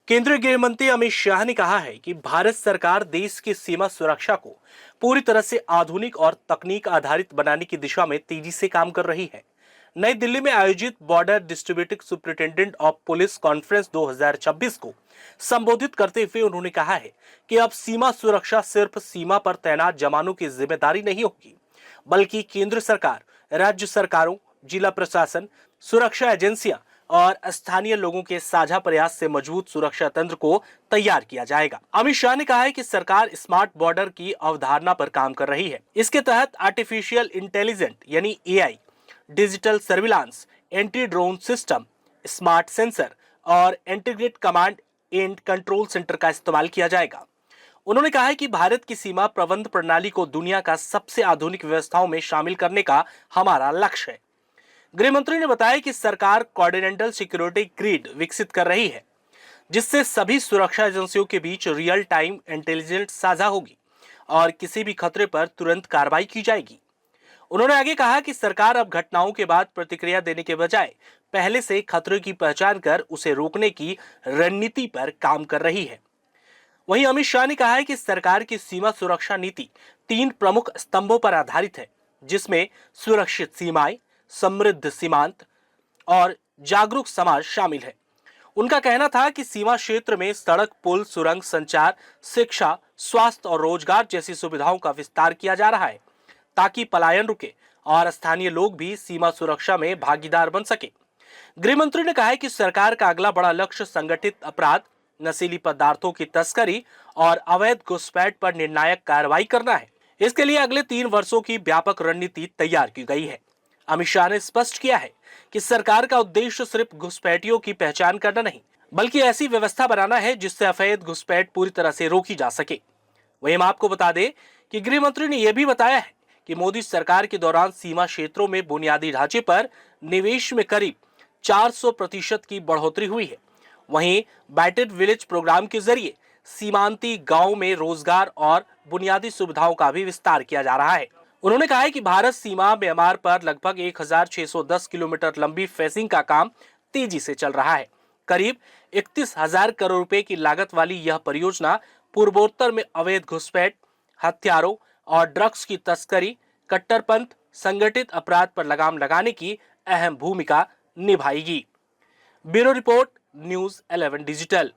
केंद्रीय गृह मंत्री अमित शाह ने कहा है कि भारत सरकार देश की सीमा सुरक्षा को पूरी तरह से आधुनिक और तकनीक आधारित बनाने की दिशा में तेजी से काम कर रही है। नई दिल्ली में आयोजित border distributive superintendent of police conference 2026 को संबोधित करते हुए उन्होंने कहा है कि अब सीमा सुरक्षा सिर्फ सीमा पर तैनात जवानों की जिम्मेदारी नहीं होगी, बल्कि केंद्र सरकार, राज्य सरकारों, जिला प्रशासन, सुरक्षा एजेंसियां और स्थानीय लोगों के साझा प्रयास से मजबूत सुरक्षा तंत्र को तैयार किया जाएगा। अमित शाह ने कहा है कि सरकार स्मार्ट बॉर्डर की अवधारणा पर काम कर रही है। इसके तहत आर्टिफिशियल इंटेलिजेंस यानी AI, digital surveillance, anti drone system, smart sensor और integrated command and control centre का इस्तेमाल किया जाएगा। उन्होंने कहा है कि भारत की सीमा प्रबंध प्रणाली को दुनिया का सबसे आधुनिक व्यवस्थाओं में शामिल करने का हमारा लक्ष्य है। गृह मंत्री ने बताया कि सरकार कॉन्टिनेंटल सिक्योरिटी ग्रिड विकसित कर रही है, जिससे सभी सुरक्षा एजेंसियों के बीच रियल टाइम इंटेलिजेंस साझा होगी और किसी भी खतरे पर तुरंत कार्रवाई की जाएगी। उन्होंने आगे कहा कि सरकार अब घटनाओं के बाद प्रतिक्रिया देने के बजाय पहले से खतरे की पहचान कर उसे रोकने की रणनीति पर काम कर रही है। वहीं अमित शाह ने कहा है कि सरकार की सीमा सुरक्षा नीति 3 प्रमुख स्तंभों पर आधारित है, जिसमें सुरक्षित सीमाएं, समृद्ध सीमांत और जागरूक समाज शामिल है। उनका कहना था कि सीमा क्षेत्र में सड़क, पुल, सुरंग, संचार, शिक्षा, स्वास्थ्य और रोजगार जैसी सुविधाओं का विस्तार किया जा रहा है, ताकि पलायन रुके और स्थानीय लोग भी सीमा सुरक्षा में भागीदार बन सके। गृह मंत्री ने कहा है कि सरकार का अगला बड़ा लक्ष्य संगठित अपराध, नशीली पदार्थों की तस्करी और अवैध घुसपैठ पर निर्णायक कार्रवाई करना है। इसके लिए अगले 3 वर्षों की व्यापक रणनीति तैयार की गई है। अमित शाह ने स्पष्ट किया है कि सरकार का उद्देश्य सिर्फ घुसपैठियों की पहचान करना नहीं, बल्कि ऐसी व्यवस्था बनाना है जिससे अवैध घुसपैठ पूरी तरह से रोकी जा सके। वहीं हम आपको बता दें कि गृह मंत्री ने यह भी बताया है कि मोदी सरकार के दौरान सीमा क्षेत्रों में बुनियादी ढांचे पर निवेश में करीब 400% की बढ़ोतरी हुई है। वहीं बैटेड विलेज प्रोग्राम के जरिए सीमांती गांवों में रोजगार और बुनियादी सुविधाओं का भी विस्तार किया जा रहा है। उन्होंने कहा है कि भारत सीमा म्यांमार पर लगभग 1610 किलोमीटर लंबी फेंसिंग का काम तेजी से चल रहा है। करीब 31,000 करोड़ रुपए की लागत वाली यह परियोजना पूर्वोत्तर में अवैध घुसपैठ, हथियारों और ड्रग्स की तस्करी, कट्टरपंथ, संगठित अपराध पर लगाम लगाने की अहम भूमिका निभाएगी। Bureau report, news 11 digital.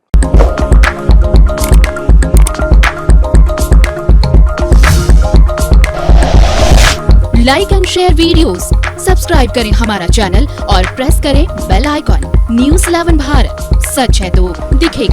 Like and share videos, subscribe करें हमारा चैनल और प्रेस करें बेल आइकॉन। न्यूज़ 11 भारत, सच है तो दिखेगा।